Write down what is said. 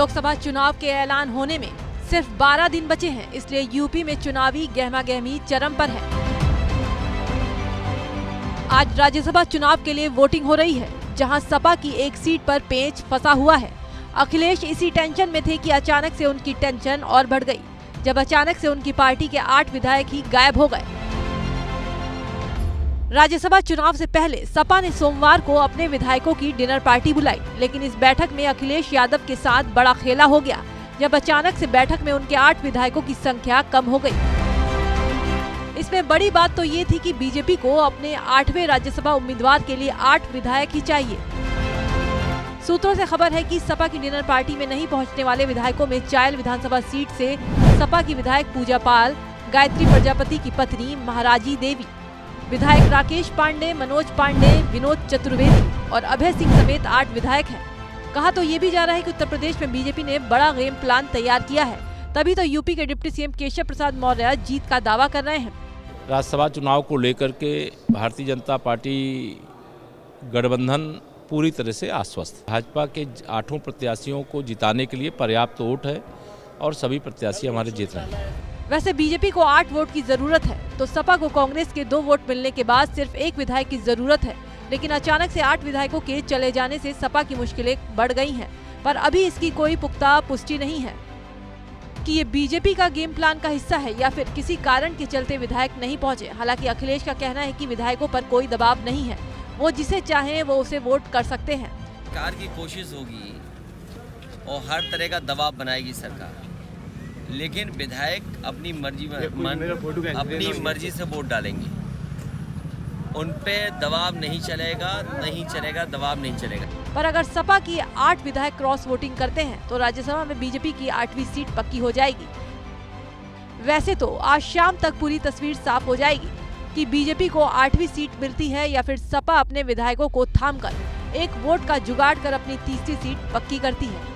लोकसभा चुनाव के ऐलान होने में सिर्फ 12 दिन बचे हैं, इसलिए यूपी में चुनावी गहमागहमी चरम पर है। आज राज्यसभा चुनाव के लिए वोटिंग हो रही है, जहां सपा की एक सीट पर पेंच फंसा हुआ है। अखिलेश इसी टेंशन में थे कि अचानक से उनकी टेंशन और बढ़ गई, जब अचानक से उनकी पार्टी के 8 विधायक ही गायब हो गए। राज्यसभा चुनाव से पहले सपा ने सोमवार को अपने विधायकों की डिनर पार्टी बुलाई, लेकिन इस बैठक में अखिलेश यादव के साथ बड़ा खेला हो गया, जब अचानक से बैठक में उनके 8 विधायकों की संख्या कम हो गई। इसमें बड़ी बात तो ये थी कि बीजेपी को अपने 8वें राज्यसभा उम्मीदवार के लिए 8 विधायक ही चाहिए। सूत्रों से खबर है कि सपा की डिनर पार्टी में नहीं पहुंचने वाले विधायकों में चायल विधानसभा सीट से सपा की विधायक पूजा पाल, गायत्री प्रजापति की पत्नी महाराजी देवी, विधायक राकेश पांडे, मनोज पांडे, विनोद चतुर्वेदी और अभय सिंह समेत 8 विधायक हैं। कहा तो ये भी जा रहा है कि उत्तर प्रदेश में बीजेपी ने बड़ा गेम प्लान तैयार किया है, तभी तो यूपी के डिप्टी सीएम केशव प्रसाद मौर्य जीत का दावा कर रहे हैं। राज्यसभा चुनाव को लेकर के भारतीय जनता पार्टी गठबंधन पूरी तरह से आश्वस्त। भाजपा के 8 प्रत्याशियों को जिताने के लिए पर्याप्त वोट है और सभी प्रत्याशी हमारे जीत रहे हैं। वैसे बीजेपी को 8 वोट की जरूरत है, तो सपा को कांग्रेस के 2 वोट मिलने के बाद सिर्फ 1 विधायक की जरूरत है, लेकिन अचानक से 8 विधायकों के चले जाने से सपा की मुश्किलें बढ़ गई हैं, पर अभी इसकी कोई पुख्ता पुष्टि नहीं है कि ये बीजेपी का गेम प्लान का हिस्सा है या फिर किसी कारण के चलते विधायक नहीं पहुंचे। हालांकि अखिलेश का कहना है कि विधायकों पर कोई दबाव नहीं है, वो जिसे चाहे वो उसे वोट कर सकते हैं। सरकार की कोशिश होगी और हर तरह का दबाव बनाएगी सरकार, लेकिन विधायक अपनी मर्जी से वोट डालेंगे। उन पे दबाव नहीं चलेगा, दबाव नहीं चलेगा। पर अगर सपा की 8 विधायक क्रॉस वोटिंग करते हैं तो राज्यसभा में बीजेपी की 8वीं सीट पक्की हो जाएगी। वैसे तो आज शाम तक पूरी तस्वीर साफ हो जाएगी कि बीजेपी को 8वीं सीट मिलती है या फिर सपा अपने विधायकों को थामकर 1 वोट का जुगाड़ कर अपनी तीसरी सीट पक्की करती है।